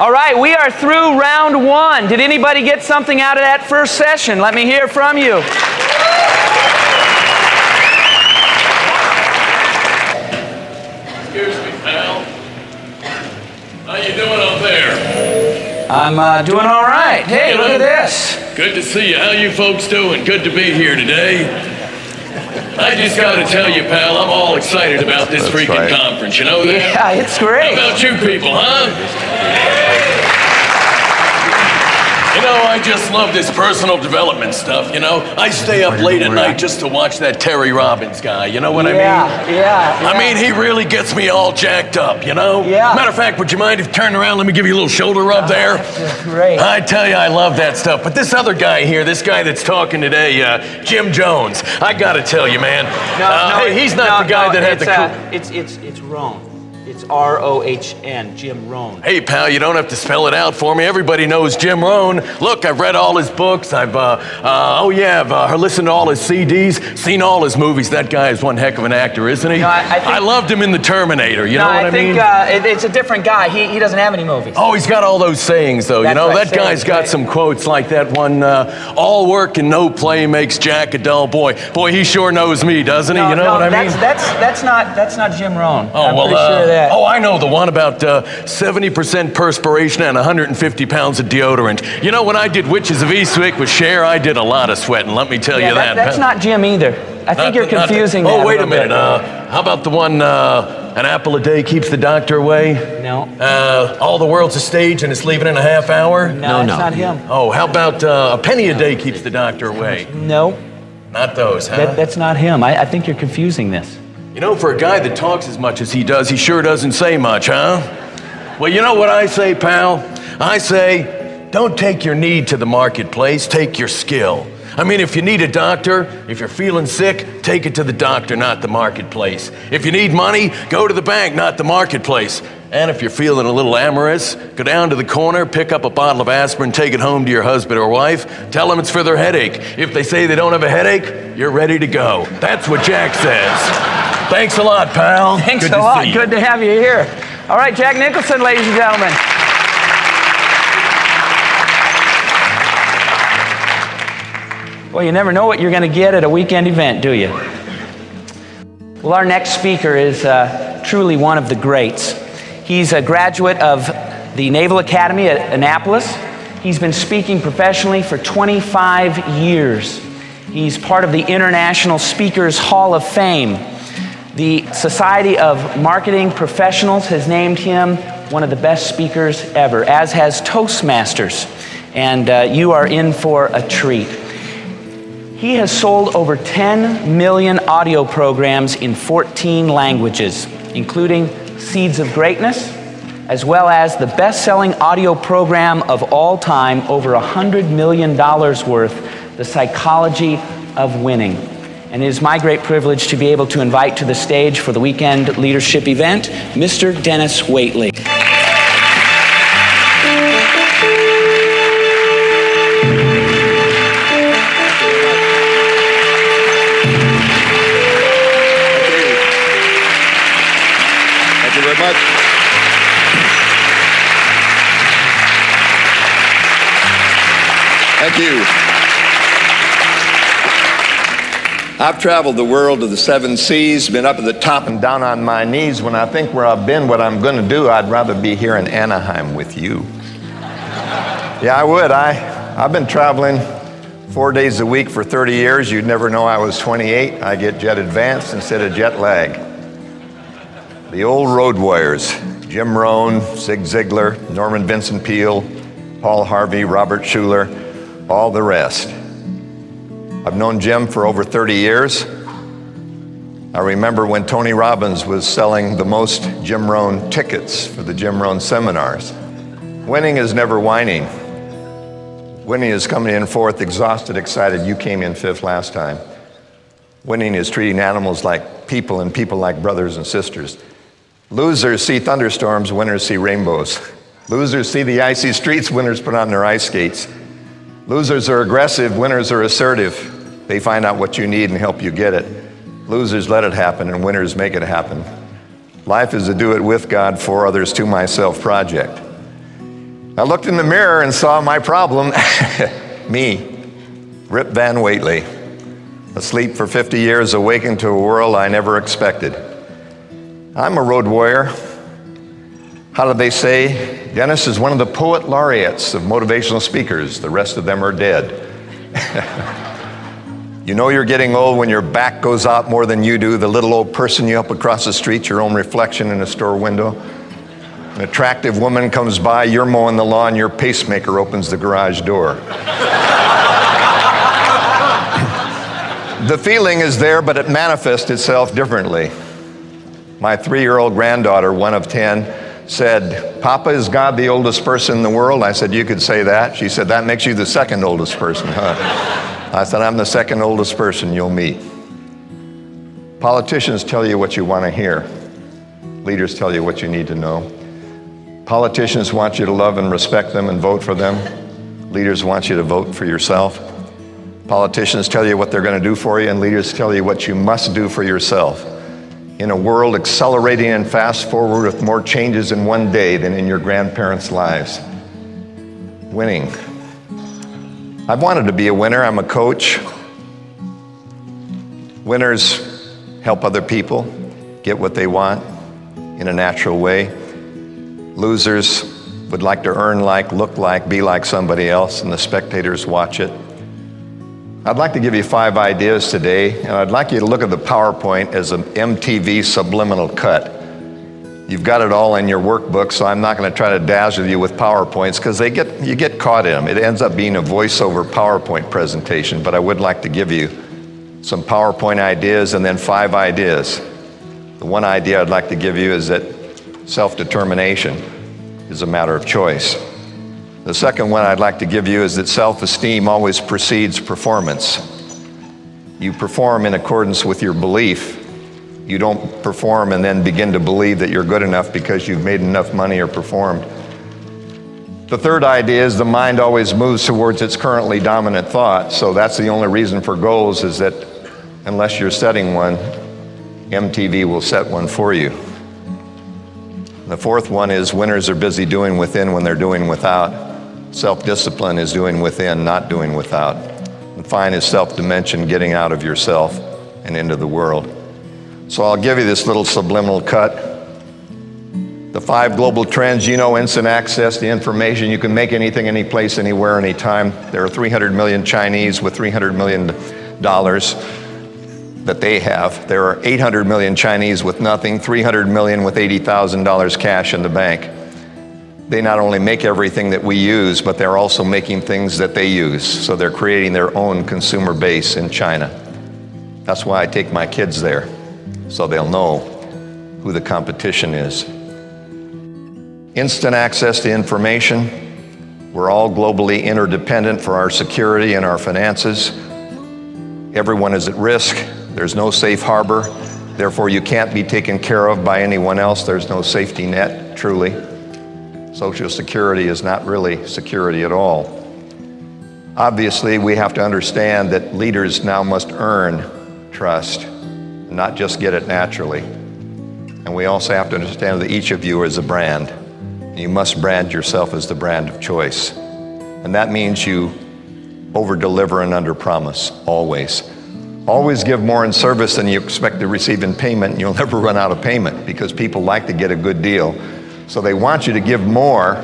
All right, we are through round one. Did anybody get something out of that first session? Let me hear from you. Excuse me, pal. How you doing up there? I'm doing all right. Hey, look at this. Good to see you. How you folks doing? Good to be here today. I just got to tell you, pal, I'm all excited about this freaking conference. You know that? Yeah, it's great. How about you people, huh? You know, I just love this personal development stuff, you know? I stay up late at night just to watch that Terry Robbins guy, you know what I mean? Yeah. I mean, he really gets me all jacked up, you know? Yeah. Matter of fact, would you mind if you turn around, let me give you a little shoulder rub there? That's great. I tell you, I love that stuff. But this other guy here, this guy that's talking today, Jim Jones, I gotta tell you, man. Hey, he's not the guy that had the... It's Rohn. It's R-O-H-N, Jim Rohn. Hey, pal, you don't have to spell it out for me. Everybody knows Jim Rohn. Look, I've read all his books. I've listened to all his CDs, seen all his movies. That guy is one heck of an actor, isn't he? No, I loved him in The Terminator, you know what I mean? I think it's a different guy. He doesn't have any movies. Oh, he's got all those sayings, though. That's you know, right, that guy's got some quotes like that one, all work and no play makes Jack a dull boy. Boy, he sure knows me, doesn't he? You know what I mean? That's not Jim Rohn. Oh, I'm well, pretty sure of that. Oh, I know the one about 70% perspiration and 150 pounds of deodorant. You know, when I did Witches of Eastwick with Cher, I did a lot of sweating, let me tell you that. That's not Jim either. I think you're confusing that. Oh, wait a minute. How about the one, an apple a day keeps the doctor away? No. All the world's a stage and it's leaving in a half hour? No, that's not him. Oh, how about a penny a day keeps the doctor away? No. Not those, huh? That's not him. I think you're confusing this. You know, for a guy that talks as much as he does, he sure doesn't say much, huh? Well, you know what I say, pal? I say, don't take your need to the marketplace, take your skill. I mean, if you need a doctor, if you're feeling sick, take it to the doctor, not the marketplace. If you need money, go to the bank, not the marketplace. And if you're feeling a little amorous, go down to the corner, pick up a bottle of aspirin, take it home to your husband or wife, tell them it's for their headache. If they say they don't have a headache, you're ready to go. That's what Jack says. Thanks a lot, pal. Thanks a lot. Good to have you here. All right, Jack Nicholson, ladies and gentlemen. Well, you never know what you're going to get at a weekend event, do you? Well, our next speaker is truly one of the greats. He's a graduate of the Naval Academy at Annapolis. He's been speaking professionally for 25 years. He's part of the International Speakers Hall of Fame. The Society of Marketing Professionals has named him one of the best speakers ever, as has Toastmasters. And you are in for a treat. He has sold over 10 million audio programs in 14 languages, including Seeds of Greatness, as well as the best-selling audio program of all time, over $100 million worth, The Psychology of Winning. And it is my great privilege to be able to invite to the stage for the weekend leadership event, Mr. Dennis Waitley. Thank you very much. Thank you. I've traveled the world of the 7 seas, been up at the top and down on my knees. When I think where I've been, what I'm going to do, I'd rather be here in Anaheim with you. Yeah, I would. I've been traveling 4 days a week for 30 years. You'd never know I was 28. I get jet advanced instead of jet lag. The old road warriors, Jim Rohn, Zig Ziglar, Norman Vincent Peale, Paul Harvey, Robert Schuller, all the rest. I've known Jim for over 30 years. I remember when Tony Robbins was selling the most Jim Rohn tickets for the Jim Rohn seminars. Winning is never whining. Winning is coming in fourth, exhausted, excited. You came in fifth last time. Winning is treating animals like people and people like brothers and sisters. Losers see thunderstorms, winners see rainbows. Losers see the icy streets, winners put on their ice skates. Losers are aggressive, winners are assertive. They find out what you need and help you get it. Losers let it happen and winners make it happen. Life is a do it with God, for others, to myself project. I looked in the mirror and saw my problem. Me, Rip Van Waitley, asleep for 50 years, awakened to a world I never expected. I'm a road warrior. How do they say? Dennis is one of the poet laureates of motivational speakers. The rest of them are dead. You know you're getting old when your back goes out more than you do. The little old person you help across the street, your own reflection in a store window. An attractive woman comes by, you're mowing the lawn, your pacemaker opens the garage door. The feeling is there, but it manifests itself differently. My 3-year-old granddaughter, one of 10, said, "Papa, is God the oldest person in the world?" I said, "You could say that." She said, "That makes you the second oldest person, huh?" I said, "I'm the second oldest person you'll meet." Politicians tell you what you want to hear. Leaders tell you what you need to know. Politicians want you to love and respect them and vote for them. Leaders want you to vote for yourself. Politicians tell you what they're going to do for you, and leaders tell you what you must do for yourself. In a world accelerating and fast forward with more changes in one day than in your grandparents' lives. Winning. I've wanted to be a winner. I'm a coach. Winners help other people get what they want in a natural way. Losers would like to earn like, look like, be like somebody else, and the spectators watch it. I'd like to give you 5 ideas today, and I'd like you to look at the PowerPoint as an MTV subliminal cut. You've got it all in your workbook, so I'm not going to try to dazzle you with PowerPoints because you get caught in them. It ends up being a voiceover PowerPoint presentation, but I would like to give you some PowerPoint ideas and then 5 ideas. The one idea I'd like to give you is that self-determination is a matter of choice. The second one I'd like to give you is that self-esteem always precedes performance. You perform in accordance with your belief. You don't perform and then begin to believe that you're good enough because you've made enough money or performed. The third idea is the mind always moves towards its currently dominant thought. So that's the only reason for goals, is that unless you're setting one, MTV will set one for you. The fourth one is winners are busy doing within when they're doing without. Self-discipline is doing within, not doing without. And fine is self-dimension, getting out of yourself and into the world. So I'll give you this little subliminal cut. The 5 global trends, instant access to information. You can make anything, any place, anywhere, anytime. There are 300 million Chinese with $300 million that they have. There are 800 million Chinese with nothing, 300 million with $80,000 cash in the bank. They not only make everything that we use, but they're also making things that they use. So they're creating their own consumer base in China. That's why I take my kids there, so they'll know who the competition is. Instant access to information. We're all globally interdependent for our security and our finances. Everyone is at risk. There's no safe harbor. Therefore, you can't be taken care of by anyone else. There's no safety net, truly. Social Security is not really security at all. Obviously, we have to understand that leaders now must earn trust, not just get it naturally. And we also have to understand that each of you is a brand. You must brand yourself as the brand of choice. And that means you over-deliver and under-promise, always. Always give more in service than you expect to receive in payment, and you'll never run out of payment because people like to get a good deal. So they want you to give more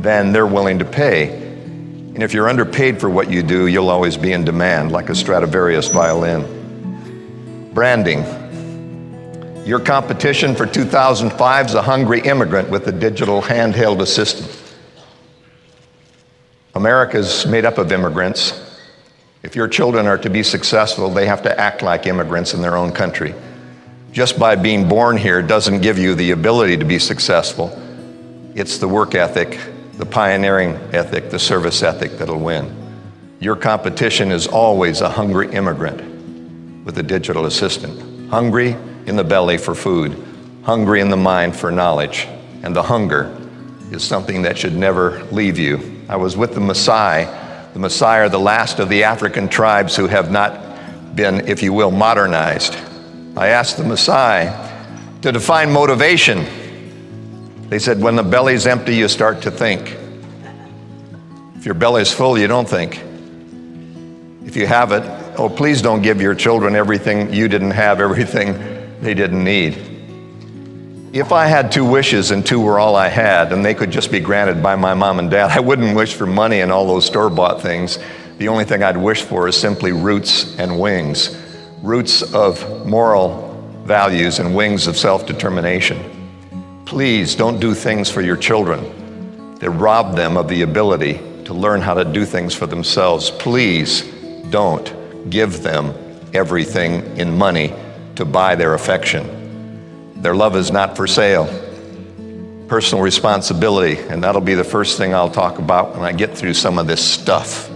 than they're willing to pay. And if you're underpaid for what you do, you'll always be in demand, like a Stradivarius violin. Branding. Your competition for 2005 is a hungry immigrant with a digital handheld assistant. America is made up of immigrants. If your children are to be successful, they have to act like immigrants in their own country. Just by being born here doesn't give you the ability to be successful. It's the work ethic, the pioneering ethic, the service ethic that'll win. Your competition is always a hungry immigrant with a digital assistant. Hungry in the belly for food, hungry in the mind for knowledge. And the hunger is something that should never leave you. I was with the Maasai. The Maasai are the last of the African tribes who have not been, if you will, modernized. I asked the Maasai to define motivation. They said, when the belly's empty, you start to think. your belly's full, you don't think. If you have it, oh, please don't give your children everything you didn't have, everything they didn't need. If I had 2 wishes and 2 were all I had, and they could just be granted by my mom and dad, I wouldn't wish for money and all those store-bought things. The only thing I'd wish for is simply roots and wings. Roots of moral values and wings of self-determination. Please don't do things for your children that rob them of the ability to learn how to do things for themselves. Please don't give them everything in money to buy their affection. Their love is not for sale. Personal responsibility, and that'll be the first thing I'll talk about when I get through some of this stuff.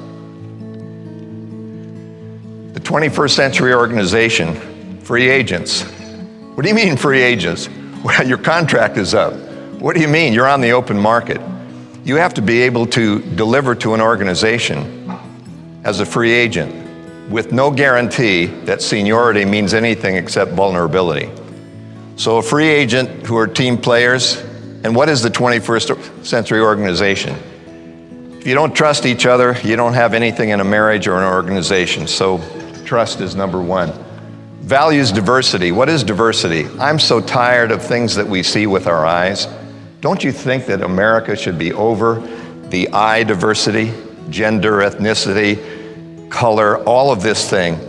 The 21st century organization, free agents. What do you mean free agents? Well, your contract is up. What do you mean? You're on the open market. You have to be able to deliver to an organization as a free agent with no guarantee that seniority means anything except vulnerability. So a free agent who are team players, and what is the 21st century organization? If you don't trust each other, you don't have anything in a marriage or an organization. So trust is number 1. Values diversity. What is diversity? I'm so tired of things that we see with our eyes. Don't you think that America should be over the eye diversity, gender, ethnicity, color, all of this thing?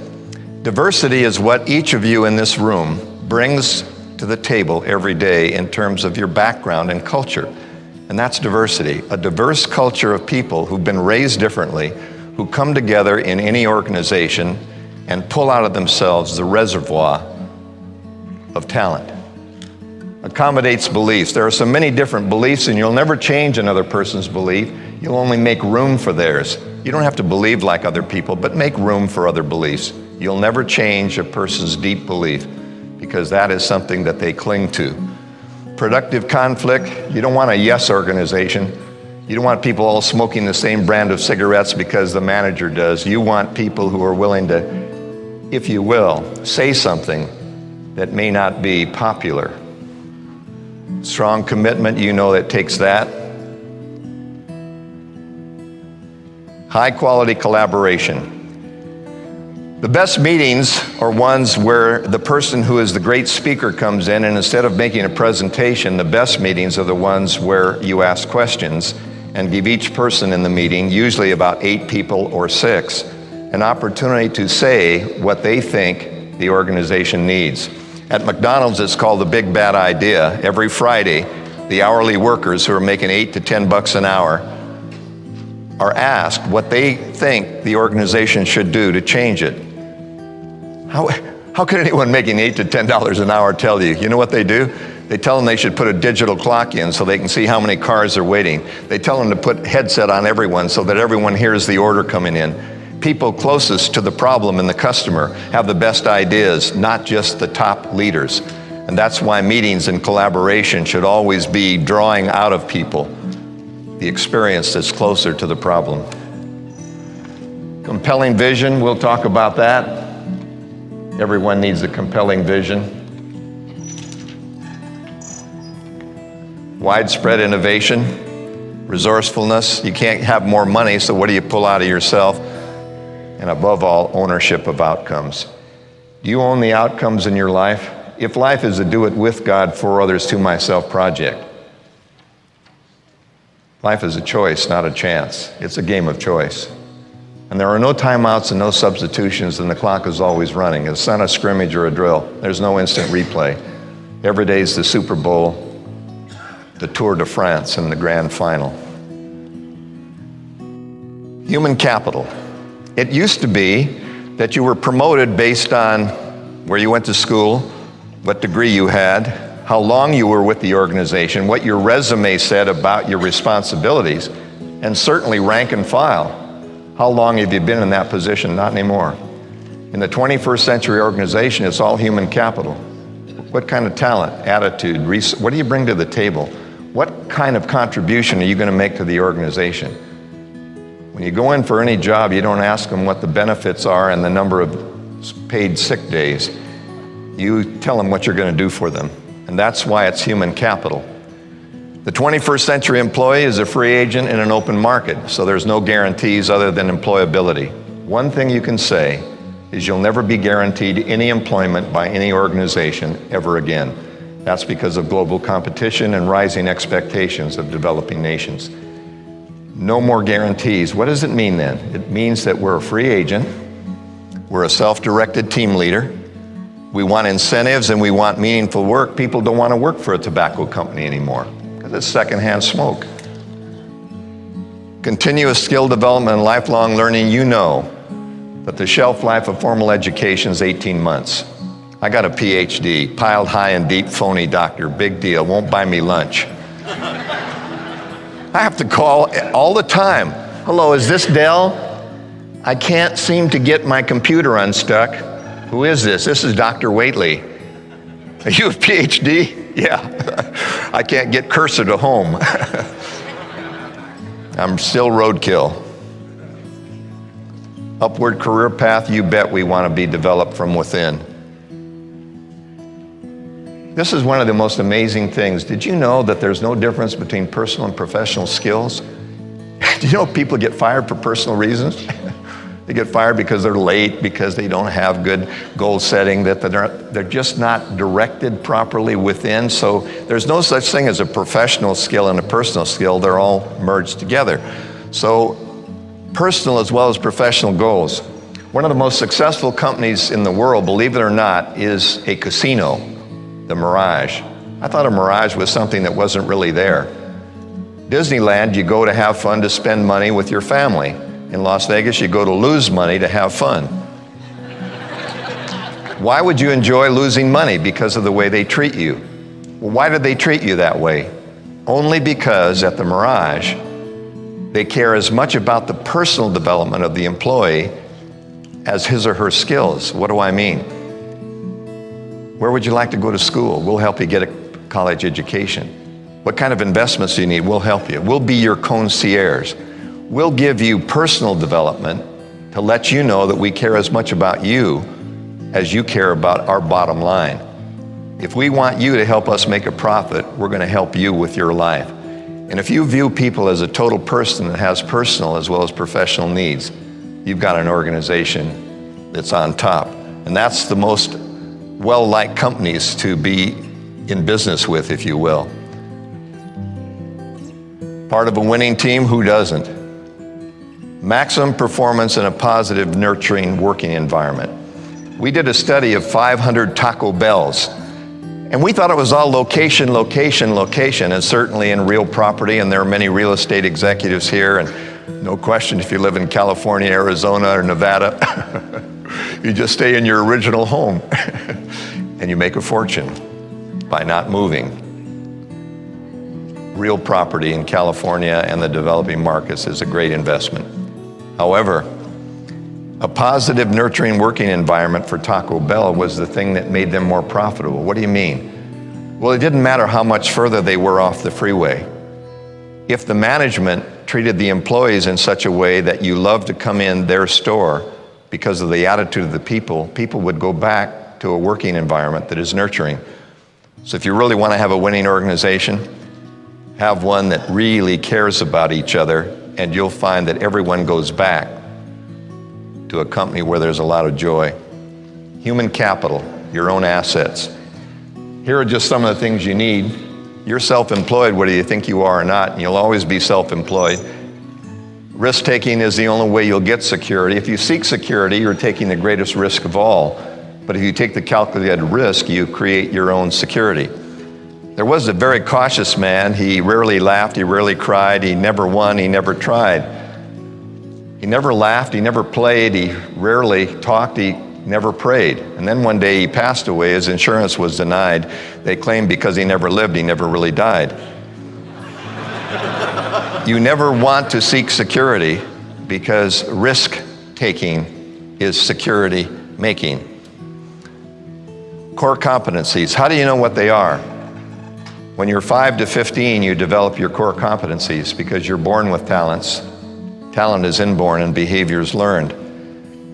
Diversity is what each of you in this room brings to the table every day in terms of your background and culture. And that's diversity. A diverse culture of people who've been raised differently, who come together in any organization and pull out of themselves the reservoir of talent. Accommodates beliefs. There are so many different beliefs, and you'll never change another person's belief. You'll only make room for theirs. You don't have to believe like other people, but make room for other beliefs. You'll never change a person's deep belief because that is something that they cling to. Productive conflict. You don't want a yes organization. You don't want people all smoking the same brand of cigarettes because the manager does. You want people who are willing to, if you will, say something that may not be popular. Strong commitment, you know that takes that. High quality collaboration. The best meetings are ones where the person who is the great speaker comes in, and instead of making a presentation, the best meetings are the ones where you ask questions and give each person in the meeting, usually about 8 people or 6, an opportunity to say what they think the organization needs. At McDonald's, it's called the Big Bad Idea. Every Friday, the hourly workers who are making $8 to $10 an hour are asked what they think the organization should do to change it. How could anyone making $8 to $10 an hour tell you? You know what they do? They tell them they should put a digital clock in so they can see how many cars are waiting. They tell them to put headset on everyone so that everyone hears the order coming in. People closest to the problem and the customer have the best ideas, not just the top leaders. And that's why meetings and collaboration should always be drawing out of people the experience that's closer to the problem. Compelling vision, we'll talk about that. Everyone needs a compelling vision. Widespread innovation, resourcefulness. You can't have more money, so what do you pull out of yourself? And above all, ownership of outcomes. Do you own the outcomes in your life? If life is a do it with God, for others, to myself project. Life is a choice, not a chance. It's a game of choice. And there are no timeouts and no substitutions, and the clock is always running. It's not a scrimmage or a drill. There's no instant replay. Every day is the Super Bowl, the Tour de France, and the grand final. Human capital. It used to be that you were promoted based on where you went to school, what degree you had, how long you were with the organization, what your resume said about your responsibilities, and certainly rank and file. How long have you been in that position? Not anymore. In the 21st century organization, it's all human capital. What kind of talent, attitude, what do you bring to the table? What kind of contribution are you going to make to the organization? When you go in for any job, you don't ask them what the benefits are and the number of paid sick days. You tell them what you're going to do for them. And that's why it's human capital. The 21st century employee is a free agent in an open market, so there's no guarantees other than employability. One thing you can say is you'll never be guaranteed any employment by any organization ever again. That's because of global competition and rising expectations of developing nations. No more guarantees. What does it mean then? It means that we're a free agent, we're a self-directed team leader, we want incentives and we want meaningful work. People don't want to work for a tobacco company anymore because it's secondhand smoke. Continuous skill development and lifelong learning, you know that the shelf life of formal education is 18 months. I got a PhD, piled high and deep, phony doctor, big deal, won't buy me lunch. I have to call all the time. Hello, is this Dell? I can't seem to get my computer unstuck. Who is this? This is Dr. Waitley. Are you a PhD? Yeah. I can't get cursor to home. I'm still roadkill. Upward career path, you bet we want to be developed from within. This is one of the most amazing things. Did you know that there's no difference between personal and professional skills? Do you know people get fired for personal reasons? They get fired because they're late, because they don't have good goal setting, that they're just not directed properly within. So there's no such thing as a professional skill and a personal skill. They're all merged together. So personal as well as professional goals. One of the most successful companies in the world, believe it or not, is a casino, the Mirage. I thought a Mirage was something that wasn't really there. Disneyland, you go to have fun, to spend money with your family. In Las Vegas, you go to lose money to have fun. Why would you enjoy losing money? Because of the way they treat you. Well, why did they treat you that way? Only because at the Mirage, they care as much about the personal development of the employee as his or her skills. What do I mean? Where would you like to go to school? We'll help you get a college education. What kind of investments do you need? We'll help you. We'll be your concierge. We'll give you personal development to let you know that we care as much about you as you care about our bottom line. If we want you to help us make a profit, we're going to help you with your life. And if you view people as a total person that has personal as well as professional needs, you've got an organization that's on top. And that's the most well-liked companies to be in business with, if you will. Part of a winning team, who doesn't? Maximum performance in a positive, nurturing working environment. We did a study of 500 Taco Bells, and we thought it was all location, location, location, and certainly in real property, and there are many real estate executives here, and no question, if you live in California, Arizona, or Nevada, you just stay in your original home, and you make a fortune by not moving. Real property in California and the developing markets is a great investment. However, a positive, nurturing working environment for Taco Bell was the thing that made them more profitable. What do you mean? Well, it didn't matter how much further they were off the freeway. If the management treated the employees in such a way that you loved to come in their store because of the attitude of the people, people would go back to a working environment that is nurturing. So if you really want to have a winning organization, have one that really cares about each other, and you'll find that everyone goes back to a company where there's a lot of joy. Human capital, your own assets. Here are just some of the things you need. You're self-employed, whether you think you are or not, and you'll always be self-employed. Risk-taking is the only way you'll get security. If you seek security, you're taking the greatest risk of all. But if you take the calculated risk, you create your own security. There was a very cautious man. He rarely laughed, he rarely cried, he never won, he never tried. He never laughed, he never played, he rarely talked, he never prayed. And then one day he passed away, his insurance was denied. They claimed because he never lived, he never really died. You never want to seek security because risk-taking is security-making. Core competencies, how do you know what they are? When you're 5 to 15, you develop your core competencies because you're born with talents. Talent is inborn and behavior is learned.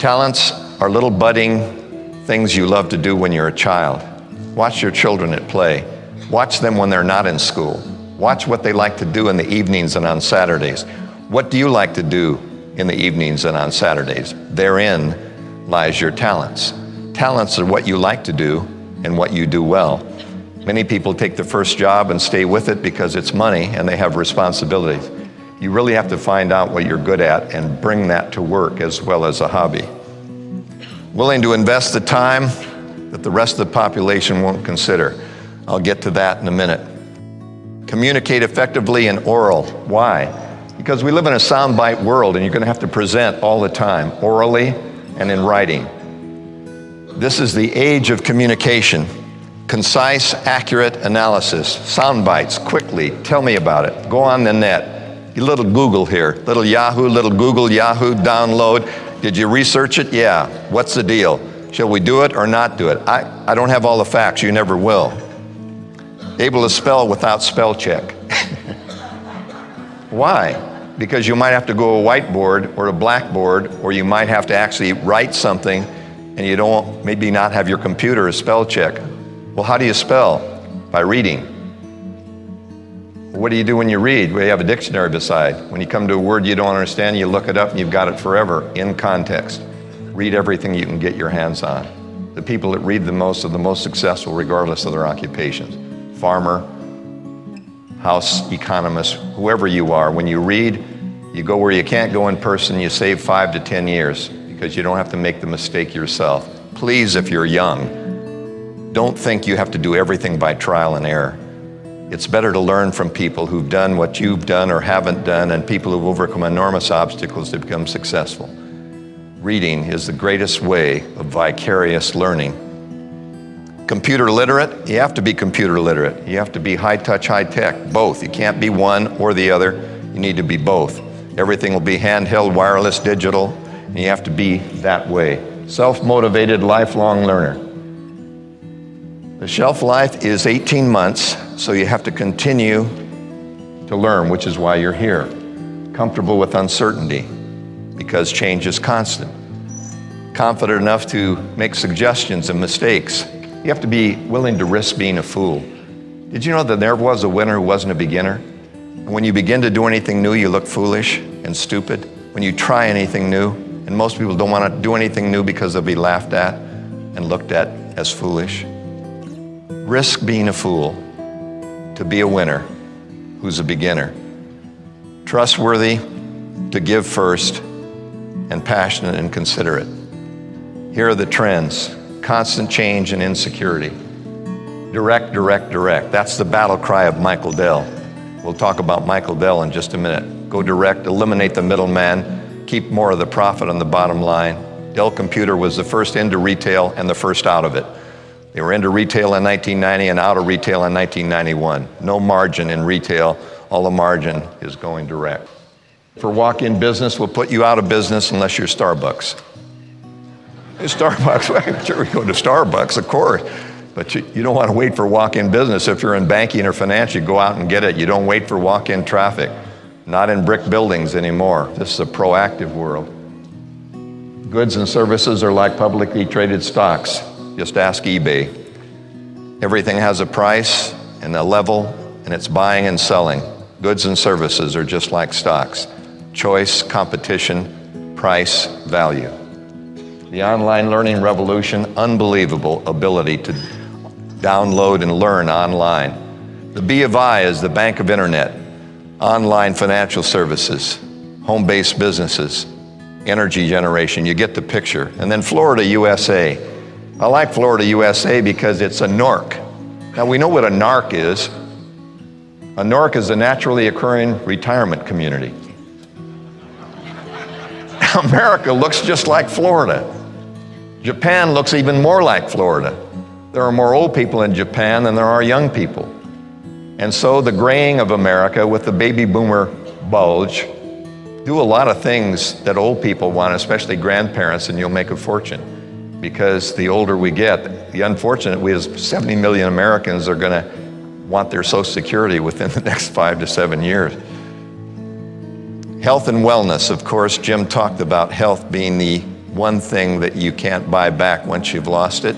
Talents are little budding things you love to do when you're a child. Watch your children at play. Watch them when they're not in school. Watch what they like to do in the evenings and on Saturdays. What do you like to do in the evenings and on Saturdays? Therein lies your talents. Talents are what you like to do and what you do well. Many people take the first job and stay with it because it's money and they have responsibilities. You really have to find out what you're good at and bring that to work as well as a hobby. Willing to invest the time that the rest of the population won't consider. I'll get to that in a minute. Communicate effectively in oral. Why? Because we live in a soundbite world and you're going to have to present all the time, orally and in writing. This is the age of communication. Concise, accurate analysis. Sound bites, quickly. Tell me about it. Go on the net. You little Google here. Little Yahoo, little Google, Yahoo, download. Did you research it? Yeah. What's the deal? Shall we do it or not do it? I don't have all the facts. You never will. Able to spell without spell check. Why? Because you might have to go to a whiteboard or a blackboard, or you might have to actually write something and you don't maybe not have your computer a spell check. Well, how do you spell? By reading. What do you do when you read? Well, you have a dictionary beside. When you come to a word you don't understand, you look it up and you've got it forever in context. Read everything you can get your hands on. The people that read the most are the most successful regardless of their occupations. Farmer, house economist, whoever you are, when you read, you go where you can't go in person, you save 5 to 10 years because you don't have to make the mistake yourself. Please, if you're young, don't think you have to do everything by trial and error. It's better to learn from people who've done what you've done or haven't done, and people who've overcome enormous obstacles to become successful. Reading is the greatest way of vicarious learning. Computer literate, you have to be computer literate. You have to be high touch, high tech, both. You can't be one or the other. You need to be both. Everything will be handheld, wireless, digital, and you have to be that way. Self-motivated, lifelong learner. The shelf life is 18 months, so you have to continue to learn, which is why you're here. Comfortable with uncertainty, because change is constant. Confident enough to make suggestions and mistakes. You have to be willing to risk being a fool. Did you know that there was a winner who wasn't a beginner? And when you begin to do anything new, you look foolish and stupid. When you try anything new, and most people don't want to do anything new because they'll be laughed at and looked at as foolish. Risk being a fool to be a winner who's a beginner. Trustworthy, to give first, and passionate and considerate. Here are the trends. Constant change and insecurity. Direct, direct, direct. That's the battle cry of Michael Dell. We'll talk about Michael Dell in just a minute. Go direct, eliminate the middleman, keep more of the profit on the bottom line. Dell Computer was the first into retail and the first out of it. They were into retail in 1990 and out of retail in 1991. No margin in retail. All the margin is going direct. For walk-in business, we'll put you out of business unless you're Starbucks. Starbucks, well, sure we go to Starbucks, of course. But you don't want to wait for walk-in business. If you're in banking or finance, you go out and get it. You don't wait for walk-in traffic. Not in brick buildings anymore. This is a proactive world. Goods and services are like publicly traded stocks. Just ask eBay. Everything has a price and a level, and it's buying and selling. Goods and services are just like stocks. Choice, competition, price, value. The online learning revolution, unbelievable ability to download and learn online. The B of I is the Bank of Internet, online financial services, home-based businesses, energy generation. You get the picture. And then Florida, USA. I like Florida, USA because it's a NORC. Now we know what a NARC is. A NORC is a naturally occurring retirement community. America looks just like Florida. Japan looks even more like Florida. There are more old people in Japan than there are young people. And so the graying of America with the baby boomer bulge do a lot of things that old people want, especially grandparents, and you'll make a fortune. Because the older we get, the unfortunate, we as 70 million Americans are going to want their Social Security within the next 5 to 7 years. Health and wellness, of course, Jim talked about health being the one thing that you can't buy back once you've lost it.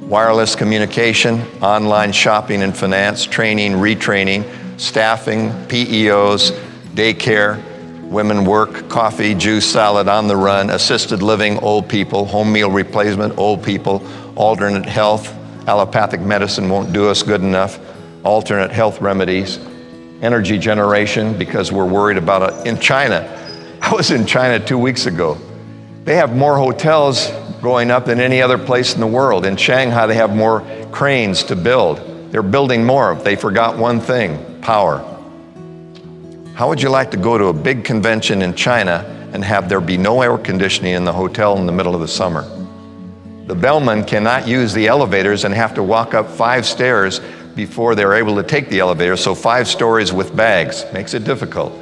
Wireless communication, online shopping and finance, training, retraining, staffing, PEOs, daycare, women work, coffee, juice, salad, on the run, assisted living, old people, home meal replacement, old people, alternate health, allopathic medicine won't do us good enough, alternate health remedies, energy generation, because we're worried about it. In China, I was in China 2 weeks ago. They have more hotels going up than any other place in the world. In Shanghai, they have more cranes to build. They're building more. They forgot one thing: power. How would you like to go to a big convention in China and have there be no air conditioning in the hotel in the middle of the summer? The bellman cannot use the elevators and have to walk up 5 stairs before they're able to take the elevator, so 5 stories with bags makes it difficult.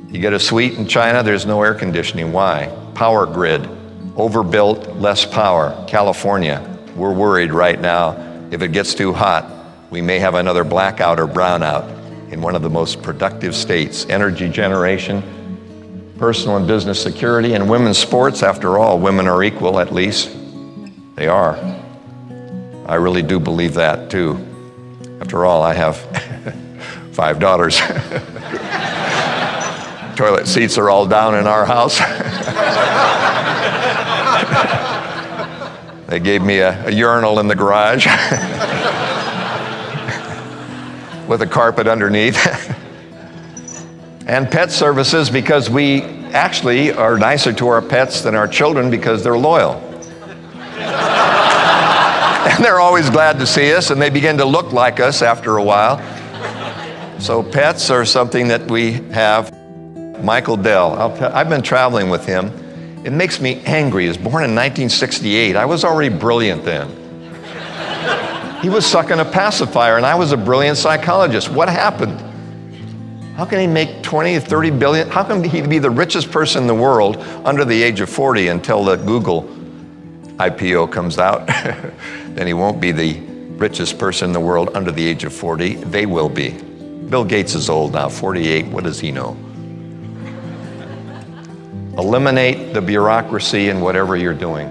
You get a suite in China, there's no air conditioning. Why? Power grid, overbuilt, less power. California, we're worried right now. If it gets too hot, we may have another blackout or brownout in one of the most productive states. Energy generation, personal and business security, and women's sports. After all, women are equal, at least. They are. I really do believe that, too. After all, I have 5 daughters. Toilet seats are all down in our house. They gave me a urinal in the garage with a carpet underneath. And pet services, because we actually are nicer to our pets than our children because they're loyal. And they're always glad to see us, and they begin to look like us after a while. So pets are something that we have. Michael Dell, I've been traveling with him. It makes me angry. He was born in 1968. I was already brilliant then. He was sucking a pacifier, and I was a brilliant psychologist. What happened? How can he make 20, 30 billion? How can he be the richest person in the world under the age of 40 until the Google IPO comes out? Then he won't be the richest person in the world under the age of 40. They will be. Bill Gates is old now, 48. What does he know? Eliminate the bureaucracy in whatever you're doing.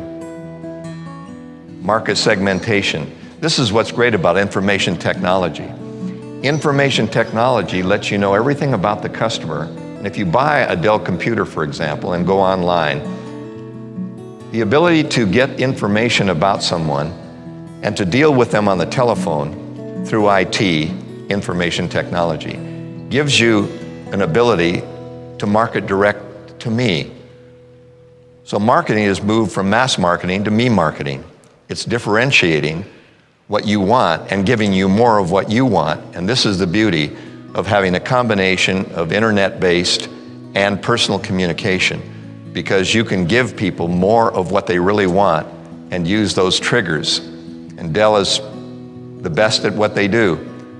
Market segmentation. This is what's great about information technology. Information technology lets you know everything about the customer. And if you buy a Dell computer, for example, and go online, the ability to get information about someone and to deal with them on the telephone through IT, information technology, gives you an ability to market direct to me. So marketing has moved from mass marketing to me marketing. It's differentiating what you want and giving you more of what you want. And this is the beauty of having a combination of internet-based and personal communication, because you can give people more of what they really want and use those triggers. And Dell is the best at what they do.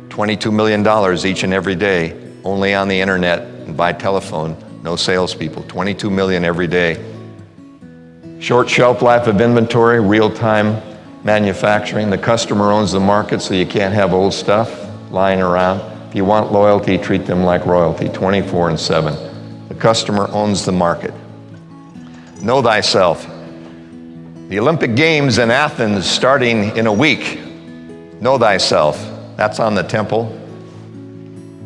$22 million each and every day, only on the internet and by telephone, no salespeople, 22 million every day. Short shelf life of inventory, real-time manufacturing. The customer owns the market, so you can't have old stuff lying around. If you want loyalty, treat them like royalty, 24/7. The customer owns the market. Know thyself. The Olympic Games in Athens starting in a week. Know thyself. That's on the temple.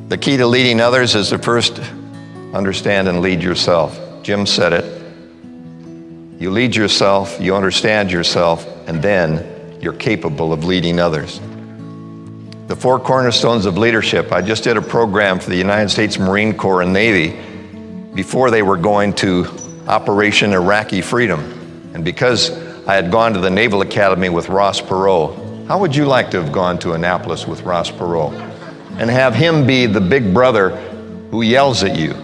The key to leading others is to first understand and lead yourself. Jim said it. You lead yourself, you understand yourself, and then you're capable of leading others. The 4 cornerstones of leadership. I just did a program for the United States Marine Corps and Navy before they were going to Operation Iraqi Freedom. And because I had gone to the Naval Academy with Ross Perot, how would you like to have gone to Annapolis with Ross Perot and have him be the big brother who yells at you?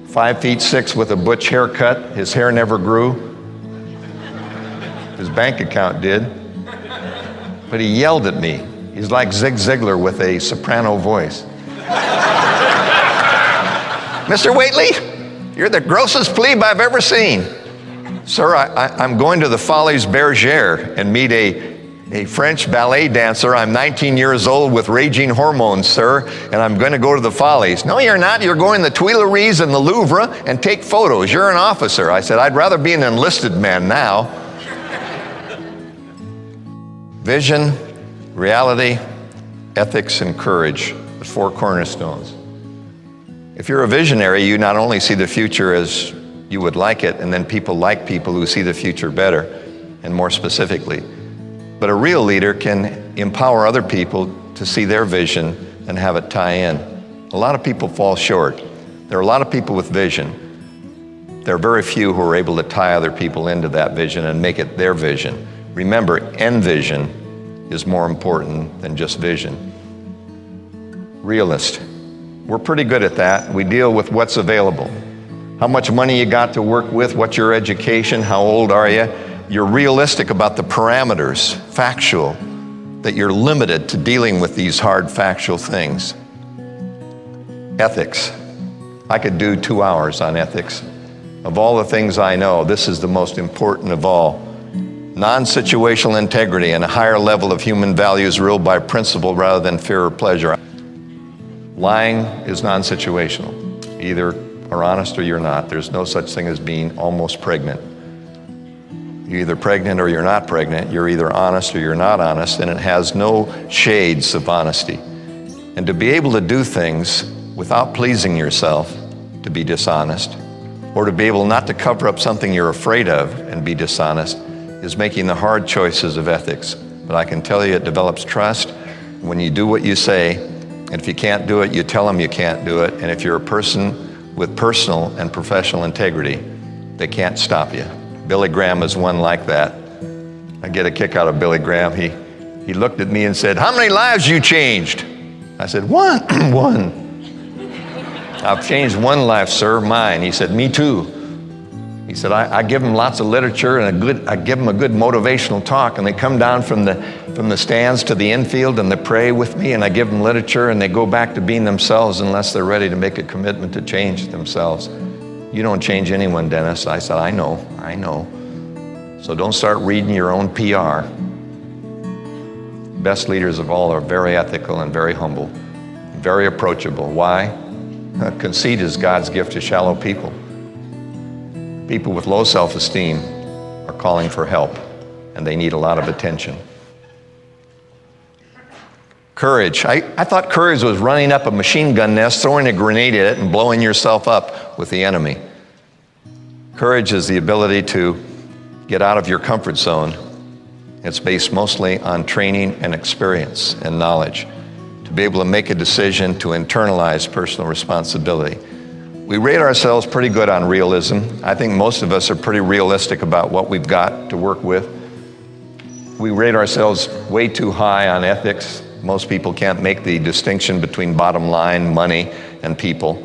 5'6" with a butch haircut, his hair never grew. His bank account did. But he yelled at me. He's like Zig Ziglar with a soprano voice. Mr. Whately, you're the grossest plebe I've ever seen. Sir, I'm going to the Folies Bergère and meet a French ballet dancer. I'm 19 years old with raging hormones, sir, and I'm going to go to the Follies. No, you're not. You're going to the Tuileries and the Louvre and take photos. You're an officer. I said, I'd rather be an enlisted man now. Vision, reality, ethics, and courage. the 4 cornerstones. If you're a visionary, you not only see the future as you would like it, and then people like people who see the future better and more specifically. But a real leader can empower other people to see their vision and have it tie in. A lot of people fall short. There are a lot of people with vision. There are very few who are able to tie other people into that vision and make it their vision. Remember, envision is more important than just vision. Realist. We're pretty good at that. We deal with what's available. How much money you got to work with, what's your education, how old are you? You're realistic about the parameters, factual, that you're limited to dealing with these hard factual things. Ethics. I could do 2 hours on ethics. Of all the things I know, this is the most important of all. Non-situational integrity and a higher level of human values ruled by principle rather than fear or pleasure. Lying is non-situational. Either are honest or you're not. There's no such thing as being almost pregnant. You're either pregnant or you're not pregnant. You're either honest or you're not honest, and it has no shades of honesty. And to be able to do things without pleasing yourself, to be dishonest, or to be able not to cover up something you're afraid of and be dishonest, is making the hard choices of ethics. But I can tell you it develops trust when you do what you say. And if you can't do it, you tell them you can't do it. And if you're a person with personal and professional integrity, they can't stop you. Billy Graham is one like that. I get a kick out of Billy Graham. He looked at me and said, "How many lives you changed?" I said, "One." One. "I've changed one life, sir, mine." He said, "Me too." He said, I give them lots of literature and I give them a good motivational talk, and they come down from the stands to the infield and they pray with me, and I give them literature and they go back to being themselves unless they're ready to make a commitment to change themselves. "You don't change anyone, Dennis." I said, I know. So don't start reading your own PR. Best leaders of all are very ethical and very humble, very approachable. Why? Conceit is God's gift to shallow people. People with low self-esteem are calling for help, and they need a lot of attention. Courage. I thought courage was running up a machine gun nest, throwing a grenade at it, and blowing yourself up with the enemy. Courage is the ability to get out of your comfort zone. It's based mostly on training and experience and knowledge. To be able to make a decision to internalize personal responsibility. We rate ourselves pretty good on realism. I think most of us are pretty realistic about what we've got to work with. We rate ourselves way too high on ethics. Most people can't make the distinction between bottom line, money, and people.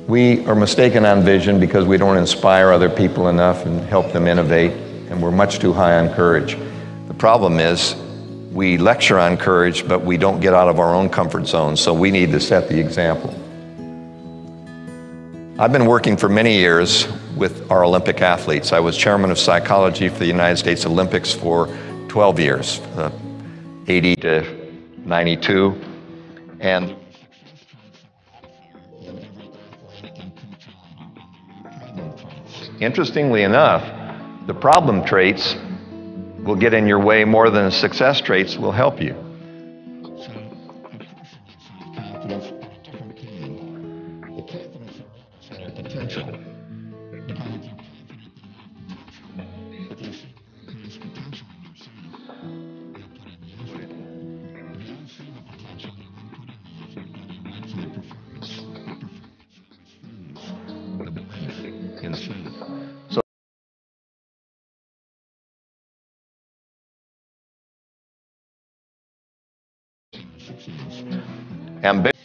We are mistaken on vision because we don't inspire other people enough and help them innovate, and we're much too high on courage. The problem is we lecture on courage, but we don't get out of our own comfort zone, so we need to set the example. I've been working for many years with our Olympic athletes. I was chairman of psychology for the United States Olympics for 12 years, 80 to 92. And interestingly enough, the problem traits will get in your way more than the success traits will help you. Ambition.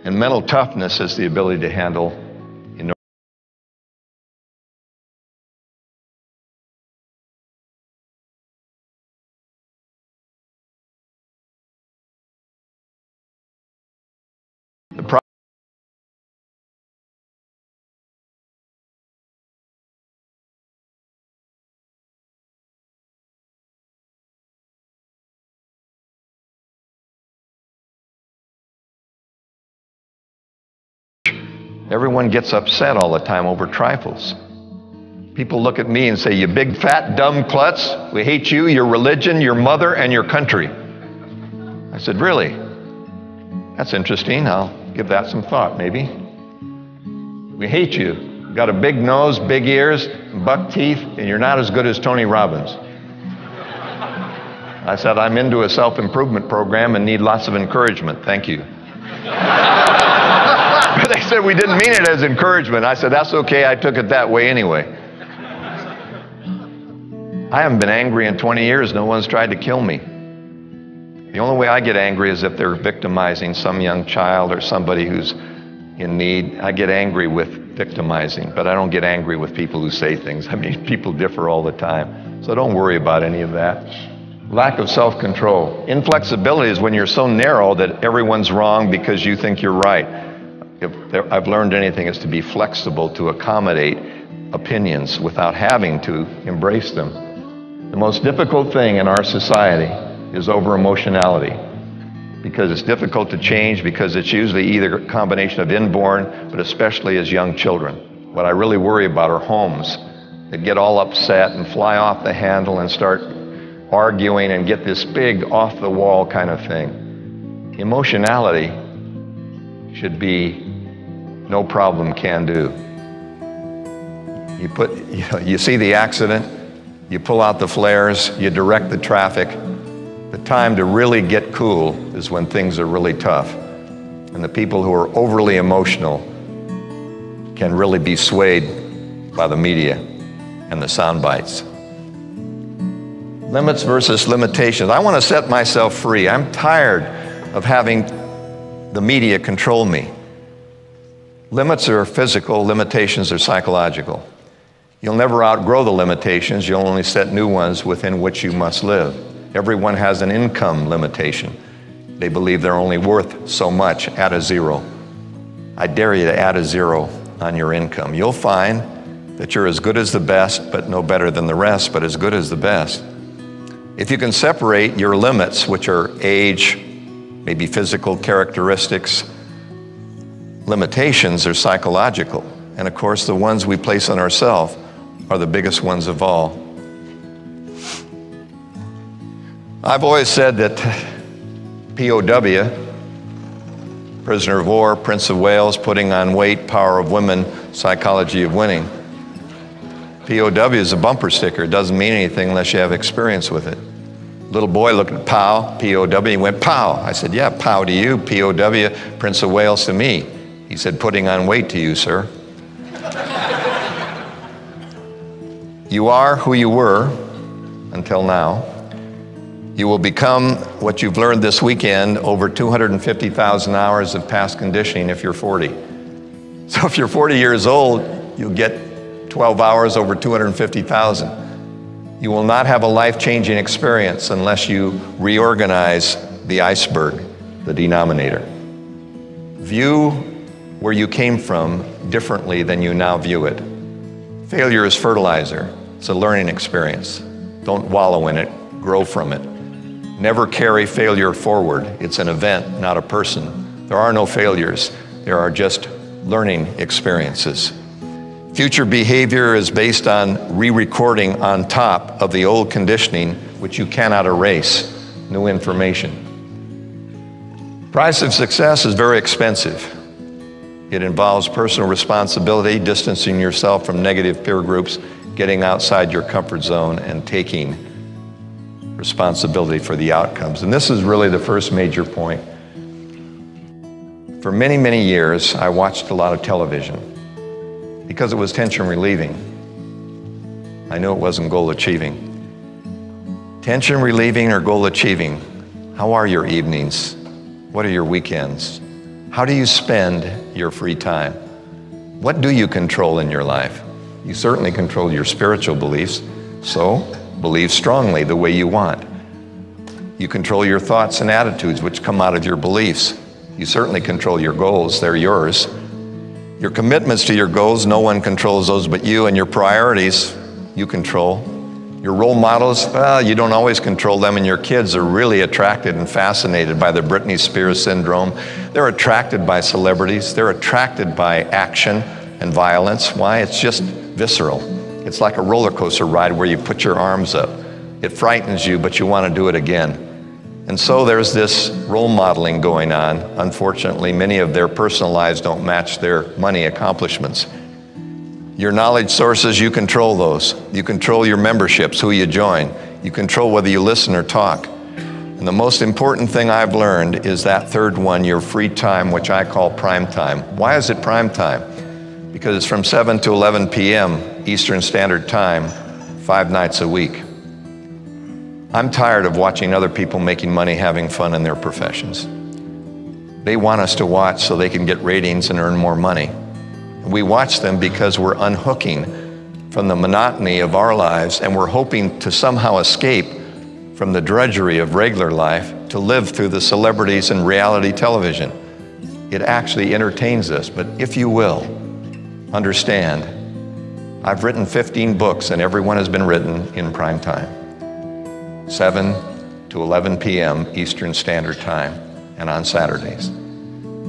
And mental toughness is the ability to handle Everyone gets upset all the time over trifles. People look at me and say, "You big, fat, dumb klutz. We hate you, your religion, your mother, and your country." I said, "Really? That's interesting. I'll give that some thought, maybe. We hate you. You got a big nose, big ears, buck teeth, and you're not as good as Tony Robbins." I said, "I'm into a self-improvement program and need lots of encouragement. Thank you." But they said we didn't mean it as encouragement. I said, "That's okay. I took it that way anyway." I haven't been angry in 20 years. No one's tried to kill me. The only way I get angry is if they're victimizing some young child or somebody who's in need. I get angry with victimizing, but I don't get angry with people who say things. I mean, people differ all the time. So don't worry about any of that. Lack of self-control. Inflexibility is when you're so narrow that everyone's wrong because you think you're right. If I've learned anything, it's to be flexible, to accommodate opinions without having to embrace them. The most difficult thing in our society is over-emotionality, because it's difficult to change, because it's usually either a combination of inborn, but especially as young children. What I really worry about are homes that get all upset and fly off the handle and start arguing and get this big off-the-wall kind of thing. Emotionality should be no problem, can do. You see the accident, you pull out the flares, you direct the traffic. The time to really get cool is when things are really tough. And the people who are overly emotional can really be swayed by the media and the sound bites. Limits versus limitations. I want to set myself free. I'm tired of having the media control me. Limits are physical, limitations are psychological. You'll never outgrow the limitations, you'll only set new ones within which you must live. Everyone has an income limitation. They believe they're only worth so much. Add a zero. I dare you to add a zero on your income. You'll find that you're as good as the best, but no better than the rest, but as good as the best. If you can separate your limits, which are age, maybe physical characteristics, limitations are psychological. And of course, the ones we place on ourselves are the biggest ones of all. I've always said that POW, prisoner of war, Prince of Wales, putting on weight, power of women, psychology of winning. POW is a bumper sticker. It doesn't mean anything unless you have experience with it. Little boy looked at POW, POW, he went, "Pow." I said, "Yeah, pow to you, POW, Prince of Wales to me." He said, "Putting on weight to you, sir." You are who you were until now. You will become what you've learned this weekend over 250,000 hours of past conditioning if you're 40. So if you're 40 years old, you'll get 12 hours over 250,000. You will not have a life-changing experience unless you reorganize the iceberg, the denominator. View where you came from differently than you now view it. Failure is fertilizer. It's a learning experience. Don't wallow in it, grow from it. Never carry failure forward. It's an event, not a person. There are no failures. There are just learning experiences. Future behavior is based on re-recording on top of the old conditioning, which you cannot erase. New information. Price of success is very expensive. It involves personal responsibility, distancing yourself from negative peer groups, getting outside your comfort zone, and taking responsibility for the outcomes. And this is really the first major point. For many, many years, I watched a lot of television because it was tension relieving. I knew it wasn't goal achieving. Tension relieving or goal achieving? How are your evenings? What are your weekends? How do you spend your free time? What do you control in your life? You certainly control your spiritual beliefs, so believe strongly the way you want. You control your thoughts and attitudes, which come out of your beliefs. You certainly control your goals, they're yours. Your commitments to your goals, no one controls those but you, and your priorities, you control. Your role models, well, you don't always control them, and your kids are really attracted and fascinated by the Britney Spears syndrome. They're attracted by celebrities. They're attracted by action and violence. Why? It's just visceral. It's like a roller coaster ride where you put your arms up. It frightens you, but you want to do it again. And so there's this role modeling going on. Unfortunately, many of their personal lives don't match their money accomplishments. Your knowledge sources, you control those. You control your memberships, who you join. You control whether you listen or talk. And the most important thing I've learned is that third one, your free time, which I call prime time. Why is it prime time? Because it's from 7 to 11 p.m. Eastern Standard Time, 5 nights a week. I'm tired of watching other people making money having fun in their professions. They want us to watch so they can get ratings and earn more money. We watch them because we're unhooking from the monotony of our lives, and we're hoping to somehow escape from the drudgery of regular life to live through the celebrities and reality television. It actually entertains us, but if you will, understand, I've written 15 books and every one has been written in prime time. 7 to 11 p.m. Eastern Standard Time and on Saturdays.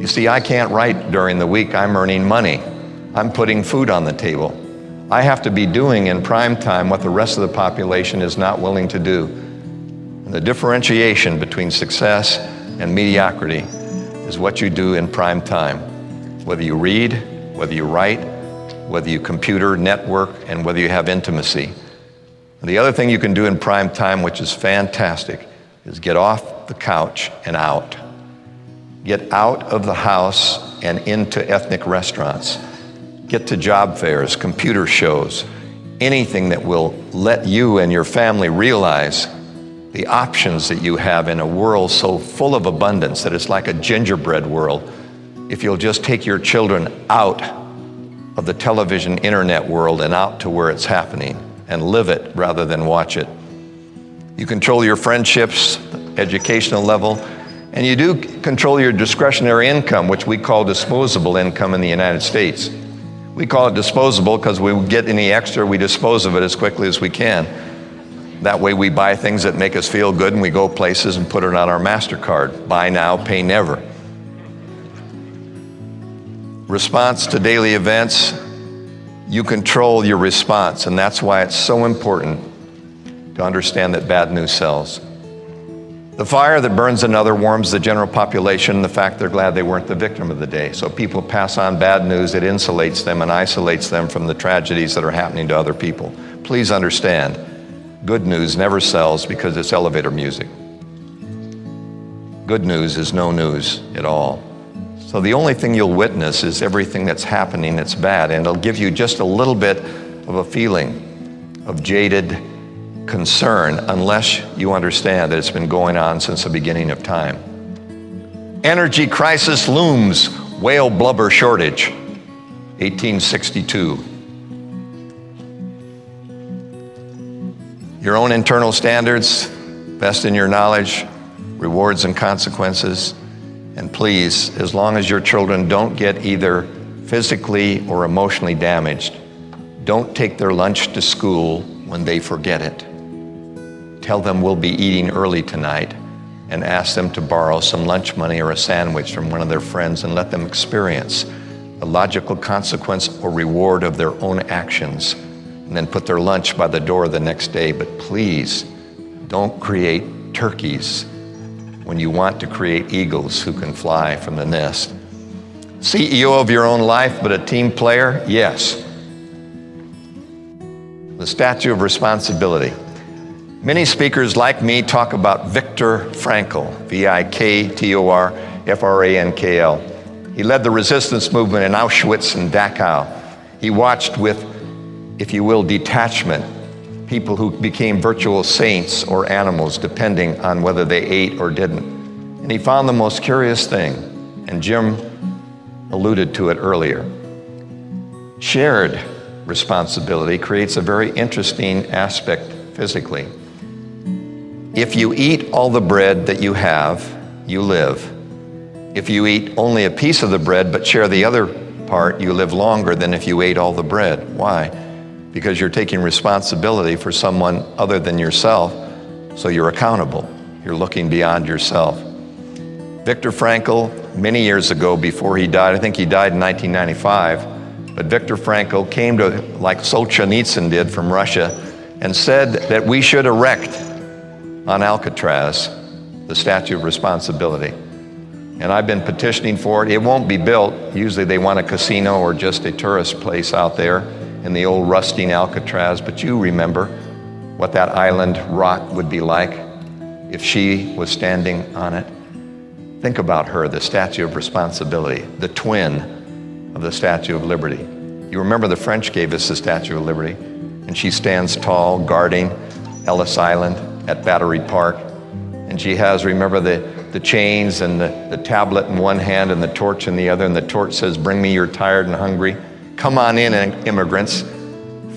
You see, I can't write during the week. I'm earning money. I'm putting food on the table. I have to be doing in prime time what the rest of the population is not willing to do. And the differentiation between success and mediocrity is what you do in prime time. Whether you read, whether you write, whether you computer, network, and whether you have intimacy. And the other thing you can do in prime time, which is fantastic, is get off the couch and out. Get out of the house and into ethnic restaurants. Get to job fairs, computer shows, anything that will let you and your family realize the options that you have in a world so full of abundance that it's like a gingerbread world. If you'll just take your children out of the television internet world and out to where it's happening and live it rather than watch it. You control your friendships, educational level, and you do control your discretionary income, which we call disposable income in the United States. We call it disposable because we get any extra, we dispose of it as quickly as we can. That way we buy things that make us feel good and we go places and put it on our MasterCard. Buy now, pay never. Response to daily events, you control your response, and that's why it's so important to understand that bad news sells. The fire that burns another warms the general population, the fact they're glad they weren't the victim of the day. So people pass on bad news, it insulates them and isolates them from the tragedies that are happening to other people. Please understand, good news never sells because it's elevator music. Good news is no news at all. So the only thing you'll witness is everything that's happening that's bad, and it'll give you just a little bit of a feeling of jaded concern unless you understand that it's been going on since the beginning of time. Energy crisis looms, whale blubber shortage, 1862. Your own internal standards, best in your knowledge, rewards and consequences. And please, as long as your children don't get either physically or emotionally damaged, don't take their lunch to school when they forget it. Tell them we'll be eating early tonight and ask them to borrow some lunch money or a sandwich from one of their friends and let them experience the logical consequence or reward of their own actions, and then put their lunch by the door the next day. But please, don't create turkeys when you want to create eagles who can fly from the nest. CEO of your own life, but a team player? Yes. The statue of responsibility. Many speakers like me talk about Viktor Frankl, V-I-K-T-O-R-F-R-A-N-K-L. He led the resistance movement in Auschwitz and Dachau. He watched with, if you will, detachment, people who became virtual saints or animals depending on whether they ate or didn't. And he found the most curious thing, and Jim alluded to it earlier. Shared responsibility creates a very interesting aspect physically. If you eat all the bread that you have, you live. If you eat only a piece of the bread but share the other part, you live longer than if you ate all the bread. Why? because you're taking responsibility for someone other than yourself, so you're accountable. You're looking beyond yourself. Viktor Frankl, many years ago before he died, I think he died in 1995, but Viktor Frankl came to, like Solzhenitsyn did from Russia, and said that we should erect on Alcatraz the Statue of Responsibility. And I've been petitioning for it. It won't be built. Usually they want a casino or just a tourist place out there in the old rusting Alcatraz, but you remember what that island rock would be like if she was standing on it. Think about her, the Statue of Responsibility, the twin of the Statue of Liberty. You remember the French gave us the Statue of Liberty, and she stands tall guarding Ellis Island at Battery Park. And she has, remember, the chains and the tablet in one hand and the torch in the other, and the torch says, "Bring me your tired and hungry. Come on in, immigrants.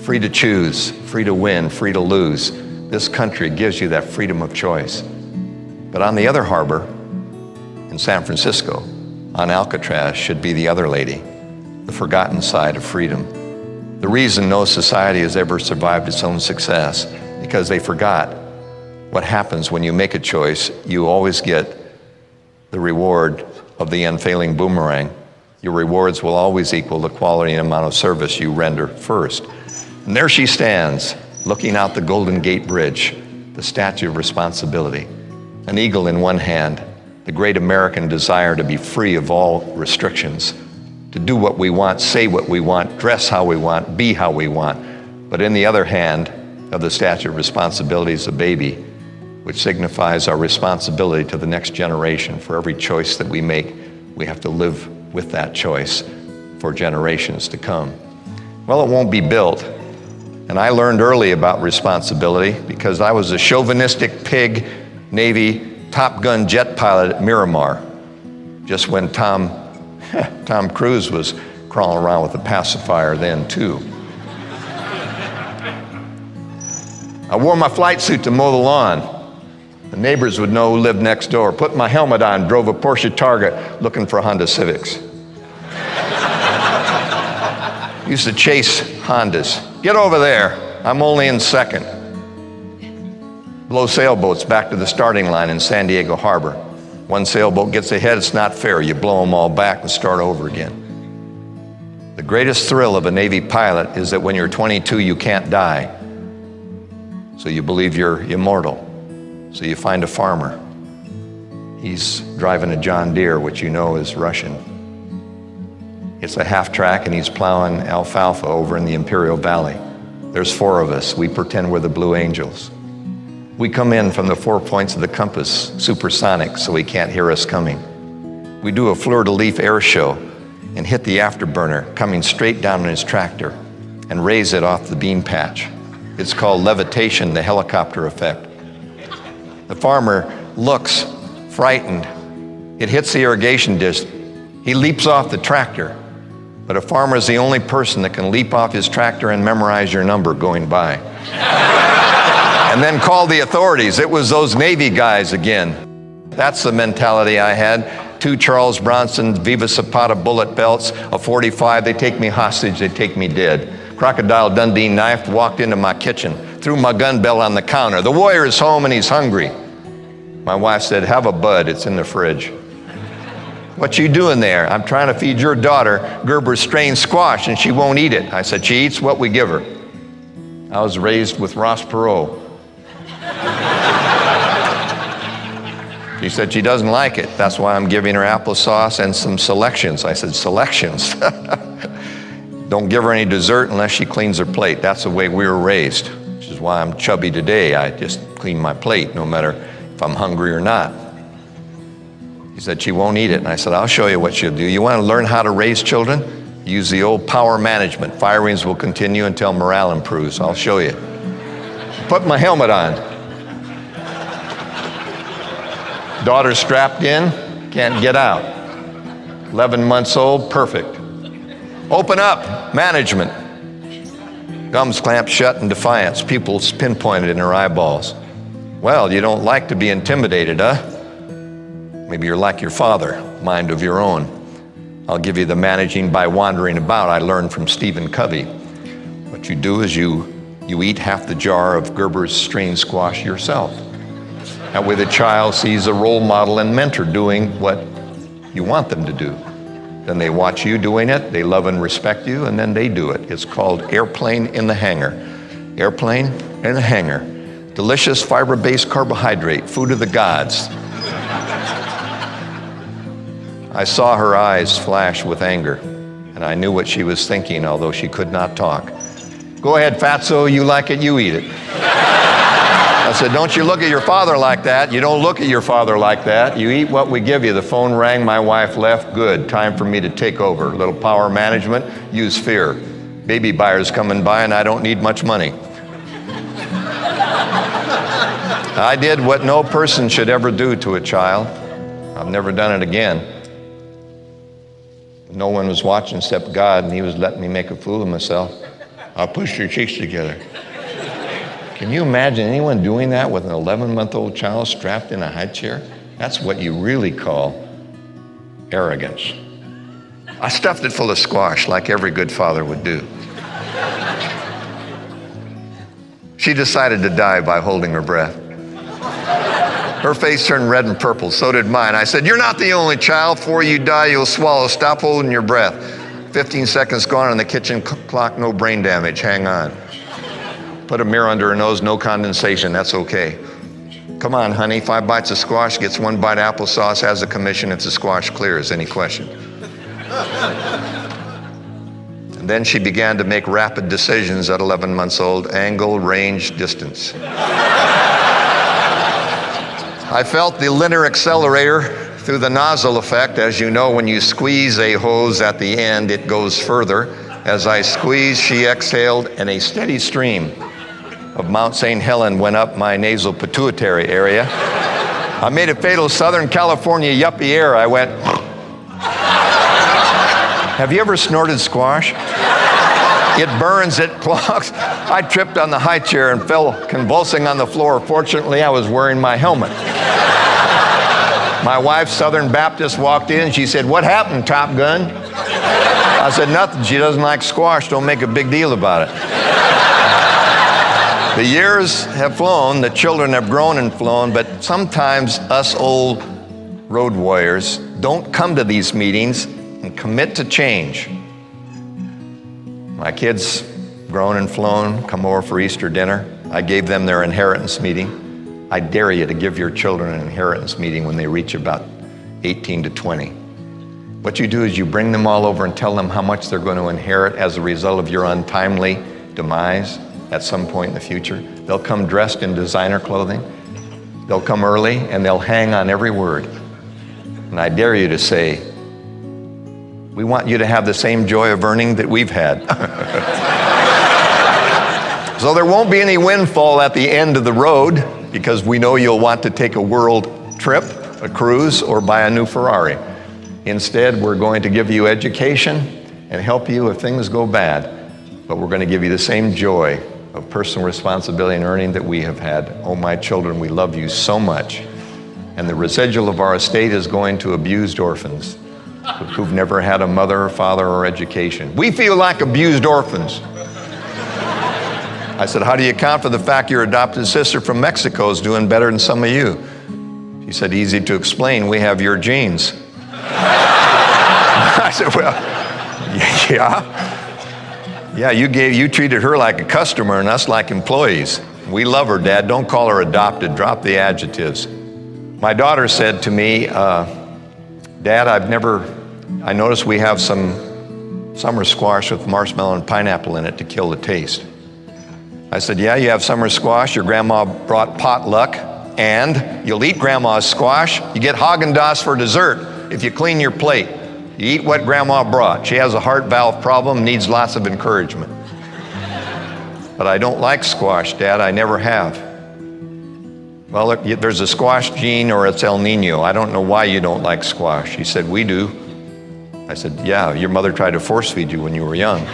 Free to choose, free to win, free to lose." This country gives you that freedom of choice. But on the other harbor, in San Francisco, on Alcatraz, should be the other lady, the forgotten side of freedom. The reason no society has ever survived its own success, because they forgot what happens when you make a choice. You always get the reward of the unfailing boomerang. Your rewards will always equal the quality and amount of service you render first. And there she stands, looking out the Golden Gate Bridge, the Statue of Responsibility. An eagle in one hand, the great American desire to be free of all restrictions, to do what we want, say what we want, dress how we want, be how we want. But in the other hand of the Statue of Responsibility is a baby, which signifies our responsibility to the next generation. For every choice that we make, we have to live with that choice for generations to come. Well, it won't be built. And I learned early about responsibility because I was a chauvinistic pig Navy Top Gun jet pilot at Miramar, just when Tom Cruise was crawling around with a pacifier then too. I wore my flight suit to mow the lawn. The neighbors would know who lived next door. Put my helmet on, drove a Porsche Target looking for Honda Civics. Used to chase Hondas. Get over there, I'm only in second. Blow sailboats back to the starting line in San Diego Harbor. One sailboat gets ahead, it's not fair. You blow them all back and start over again. The greatest thrill of a Navy pilot is that when you're 22, you can't die. So you believe you're immortal. So you find a farmer. He's driving a John Deere, which you know is Russian. It's a half track and he's plowing alfalfa over in the Imperial Valley. There's 4 of us. We pretend we're the Blue Angels. We come in from the 4 points of the compass, supersonic, so he can't hear us coming. We do a fleur-de-lis air show and hit the afterburner coming straight down on his tractor and raise it off the bean patch. It's called levitation, the helicopter effect. The farmer looks frightened. It hits the irrigation disc. He leaps off the tractor. But a farmer is the only person that can leap off his tractor and memorize your number going by. And then call the authorities. It was those Navy guys again. That's the mentality I had. 2 Charles Bronson Viva Zapata bullet belts, a .45. They take me hostage, they take me dead. Crocodile Dundee knife, walked into my kitchen, threw my gun belt on the counter. The warrior is home and he's hungry. My wife said, "Have a bud, it's in the fridge." "What you doing there?" "I'm trying to feed your daughter Gerber's strained squash and she won't eat it." I said, "She eats what we give her." I was raised with Ross Perot. She said she doesn't like it. That's why I'm giving her applesauce and some selections. I said, "Selections?" Don't give her any dessert unless she cleans her plate. That's the way we were raised, which is why I'm chubby today. I just clean my plate no matter if I'm hungry or not. He said she won't eat it. And I said, "I'll show you what she'll do. You want to learn how to raise children? Use the old power management. Firings will continue until morale improves. I'll show you." Put my helmet on. Daughter strapped in, can't get out. 11 months old, perfect. Open up, management. Gums clamped shut in defiance, pupils pinpointed in her eyeballs. "Well, you don't like to be intimidated, huh? Maybe you're like your father, mind of your own. I'll give you the managing by wandering about I learned from Stephen Covey. What you do is you eat half the jar of Gerber's strained squash yourself. That way the child sees a role model and mentor doing what you want them to do. Then they watch you doing it, they love and respect you, and then they do it. It's called airplane in the hangar. Airplane in the hangar. Delicious fiber-based carbohydrate, food of the gods. I saw her eyes flash with anger, and I knew what she was thinking, although she could not talk. Go ahead, fatso, you like it, you eat it. I said, don't you look at your father like that. You don't look at your father like that. You eat what we give you. The phone rang, my wife left. Good, time for me to take over. A little power management, use fear. Baby buyers coming by and I don't need much money. I did what no person should ever do to a child. I've never done it again. No one was watching except God, and he was letting me make a fool of myself. I pushed your cheeks together. Can you imagine anyone doing that with an 11-month-old child strapped in a high chair? That's what you really call arrogance. I stuffed it full of squash like every good father would do. She decided to die by holding her breath. Her face turned red and purple, so did mine. I said, you're not the only child. Before you die, you'll swallow. Stop holding your breath. 15 seconds gone on the kitchen clock, no brain damage, hang on. Put a mirror under her nose, no condensation, that's okay. Come on, honey, 5 bites of squash, gets 1 bite applesauce, has a commission if the squash clears. Any question? And then she began to make rapid decisions at 11 months old, angle, range, distance. I felt the linear accelerator through the nozzle effect. As you know, when you squeeze a hose at the end, it goes further. As I squeezed, she exhaled, and a steady stream of Mount St. Helen went up my nasal pituitary area. I made a fatal Southern California yuppie air. I went, have you ever snorted squash? It burns, it clogs. I tripped on the high chair and fell convulsing on the floor. Fortunately, I was wearing my helmet. My wife, Southern Baptist, walked in. She said, what happened, Top Gun? I said, nothing. She doesn't like squash. Don't make a big deal about it. The years have flown. The children have grown and flown. But sometimes us old road warriors don't come to these meetings and commit to change. My kids, grown and flown, come over for Easter dinner. I gave them their inheritance meeting. I dare you to give your children an inheritance meeting when they reach about 18 to 20. What you do is you bring them all over and tell them how much they're going to inherit as a result of your untimely demise at some point in the future. They'll come dressed in designer clothing. They'll come early and they'll hang on every word. And I dare you to say, we want you to have the same joy of earning that we've had. So there won't be any windfall at the end of the road, because we know you'll want to take a world trip, a cruise, or buy a new Ferrari. Instead, we're going to give you education and help you if things go bad. But we're going to give you the same joy of personal responsibility and earning that we have had. Oh, my children, we love you so much. And the residual of our estate is going to abused orphans who've never had a mother or father or education. We feel like abused orphans. I said, how do you account for the fact your adopted sister from Mexico is doing better than some of you? She said, easy to explain, we have your genes. I said, well, yeah, you treated her like a customer and us like employees. We love her, Dad. Don't call her adopted. Drop the adjectives. My daughter said to me, Dad, I noticed we have some summer squash with marshmallow and pineapple in it to kill the taste. I said, yeah, you have summer squash, your grandma brought potluck, and you'll eat grandma's squash, you get Haagen-Dazs for dessert if you clean your plate. You eat what grandma brought. She has a heart valve problem, needs lots of encouragement. But I don't like squash, Dad, I never have. Well, there's a squash gene or it's El Nino. I don't know why you don't like squash. She said, we do. I said, yeah, your mother tried to force feed you when you were young.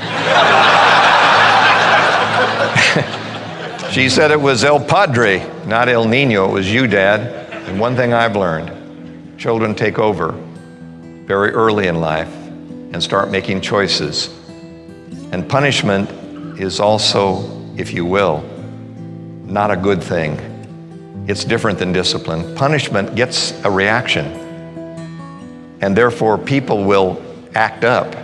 She said it was El Padre, not El Nino. It was you, Dad. And one thing I've learned, children take over very early in life and start making choices. And punishment is also, if you will, not a good thing. It's different than discipline. Punishment gets a reaction, and therefore people will act up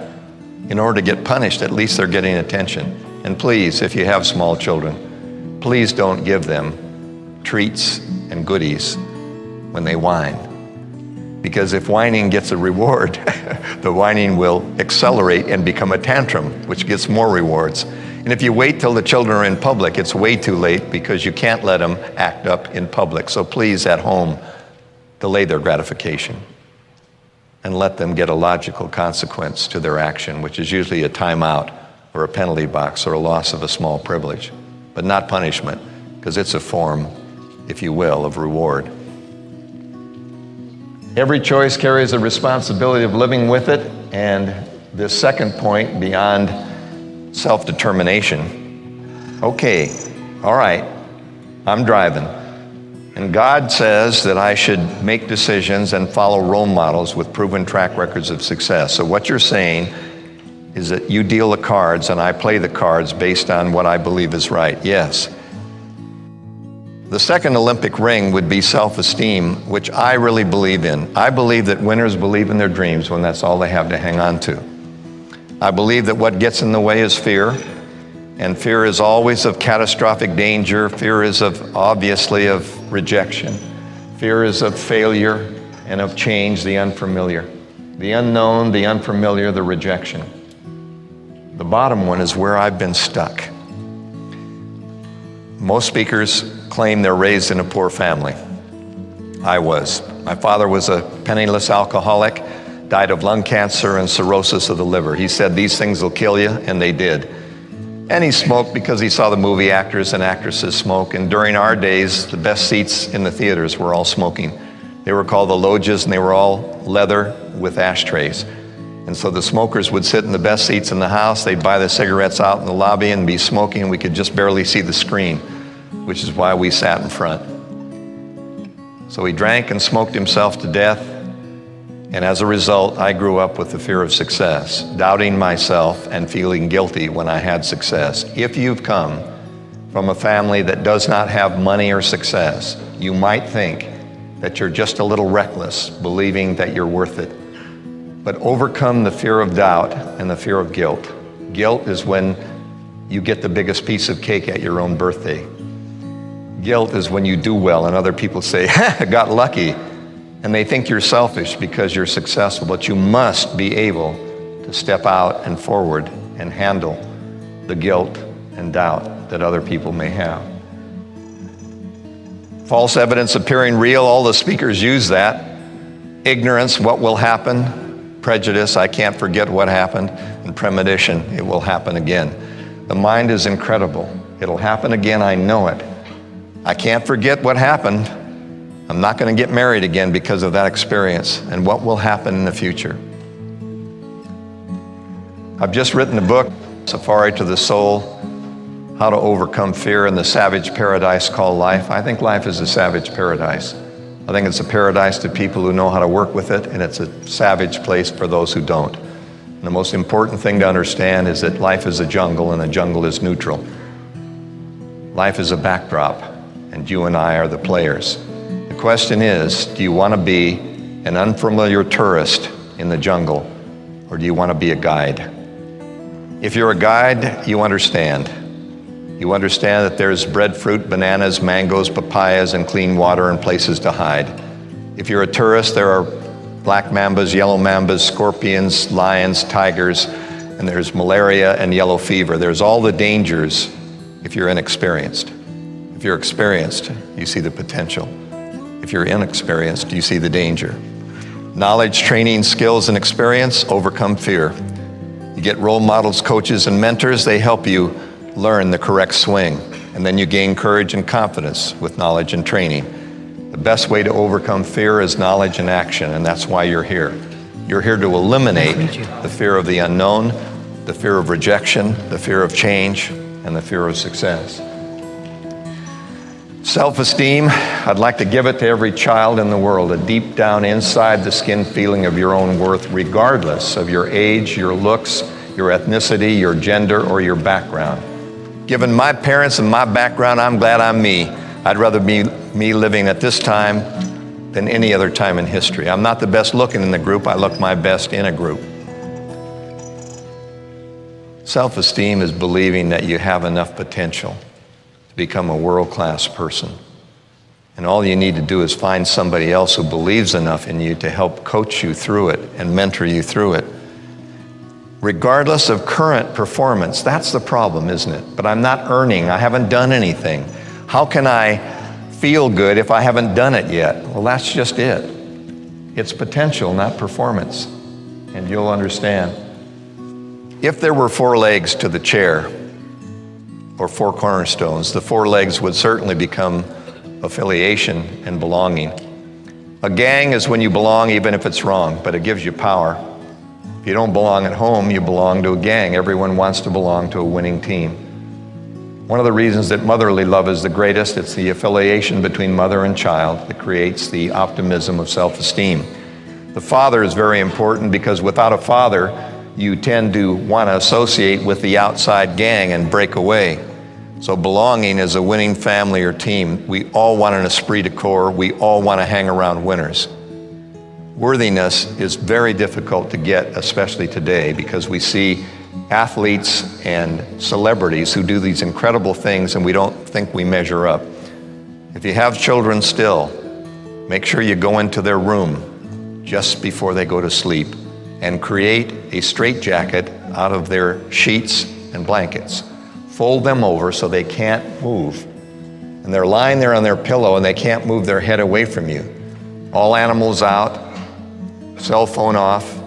in order to get punished. At least they're getting attention. And please, if you have small children, please don't give them treats and goodies when they whine. Because if whining gets a reward, the whining will accelerate and become a tantrum, which gets more rewards. And if you wait till the children are in public, it's way too late, because you can't let them act up in public. So please, at home, delay their gratification and let them get a logical consequence to their action, which is usually a timeout or a penalty box or a loss of a small privilege, but not punishment, because it's a form, if you will, of reward. Every choice carries a responsibility of living with it. And this second point, beyond self-determination. Okay, all right, I'm driving. And God says that I should make decisions and follow role models with proven track records of success. So what you're saying is that you deal the cards and I play the cards based on what I believe is right. Yes. The second Olympic ring would be self-esteem, which I really believe in. I believe that winners believe in their dreams when that's all they have to hang on to. I believe that what gets in the way is fear, and fear is always of catastrophic danger. Fear is obviously of rejection. Fear is of failure and of change, the unfamiliar. The unknown, the unfamiliar, the rejection. The bottom one is where I've been stuck. Most speakers claim they're raised in a poor family. I was. My father was a penniless alcoholic, died of lung cancer and cirrhosis of the liver. He said these things will kill you, and they did. And he smoked because he saw the movie actors and actresses smoke. And during our days, the best seats in the theaters were all smoking. They were called the loggias, and they were all leather with ashtrays. And so the smokers would sit in the best seats in the house. They'd buy the cigarettes out in the lobby and be smoking, and we could just barely see the screen, which is why we sat in front. So he drank and smoked himself to death. And as a result, I grew up with the fear of success, doubting myself and feeling guilty when I had success. If you've come from a family that does not have money or success, you might think that you're just a little reckless, believing that you're worth it. But overcome the fear of doubt and the fear of guilt. Guilt is when you get the biggest piece of cake at your own birthday. Guilt is when you do well and other people say, I got lucky. And they think you're selfish because you're successful, but you must be able to step out and forward and handle the guilt and doubt that other people may have. False evidence appearing real, all the speakers use that. Ignorance, what will happen? Prejudice, I can't forget what happened. And premonition, it will happen again. The mind is incredible. It'll happen again, I know it. I can't forget what happened. I'm not going to get married again because of that experience. And what will happen in the future? I've just written a book, Safari to the Soul, How to Overcome Fear in the Savage Paradise Called Life. I think life is a savage paradise. I think it's a paradise to people who know how to work with it, and it's a savage place for those who don't. And the most important thing to understand is that life is a jungle, and a jungle is neutral. Life is a backdrop, and you and I are the players. The question is, do you want to be an unfamiliar tourist in the jungle, or do you want to be a guide? If you're a guide, you understand. You understand that there's breadfruit, bananas, mangoes, papayas, and clean water and places to hide. If you're a tourist, there are black mambas, yellow mambas, scorpions, lions, tigers, and there's malaria and yellow fever. There's all the dangers if you're inexperienced. If you're experienced, you see the potential. If you're inexperienced, you see the danger. Knowledge, training, skills, and experience overcome fear. You get role models, coaches, and mentors. They help you learn the correct swing. And then you gain courage and confidence with knowledge and training. The best way to overcome fear is knowledge and action, and that's why you're here. You're here to eliminate the fear of the unknown, the fear of rejection, the fear of change, and the fear of success. Self-esteem, I'd like to give it to every child in the world, a deep down inside the skin feeling of your own worth, regardless of your age, your looks, your ethnicity, your gender, or your background. Given my parents and my background, I'm glad I'm me. I'd rather be me living at this time than any other time in history. I'm not the best looking in the group. I look my best in a group. Self-esteem is believing that you have enough potential to become a world-class person. And all you need to do is find somebody else who believes enough in you to help coach you through it and mentor you through it. Regardless of current performance, that's the problem, isn't it? But I'm not earning, I haven't done anything. How can I feel good if I haven't done it yet? Well, that's just it. It's potential, not performance. And you'll understand. If there were 4 legs to the chair, or 4 cornerstones, the 4 legs would certainly become affiliation and belonging. A gang is when you belong even if it's wrong, but it gives you power. If you don't belong at home, you belong to a gang. Everyone wants to belong to a winning team. One of the reasons that motherly love is the greatest, it's the affiliation between mother and child that creates the optimism of self-esteem. The father is very important because without a father, you tend to want to associate with the outside gang and break away. So belonging is a winning family or team. We all want an esprit de corps. We all want to hang around winners. Worthiness is very difficult to get, especially today, because we see athletes and celebrities who do these incredible things and we don't think we measure up. If you have children still, make sure you go into their room just before they go to sleep and create a straitjacket out of their sheets and blankets. Fold them over so they can't move. And they're lying there on their pillow and they can't move their head away from you. All animals out, cell phone off,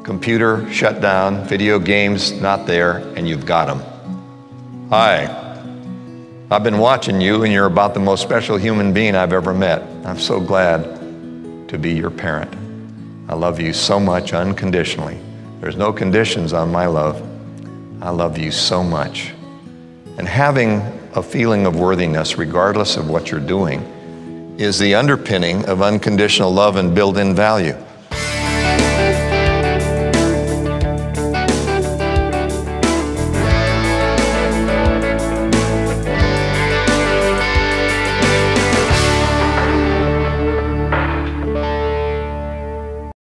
computer shut down, video games not there, and you've got them. Hi, I've been watching you and you're about the most special human being I've ever met. I'm so glad to be your parent. I love you so much unconditionally. There's no conditions on my love. I love you so much. And having a feeling of worthiness, regardless of what you're doing, is the underpinning of unconditional love and built-in value.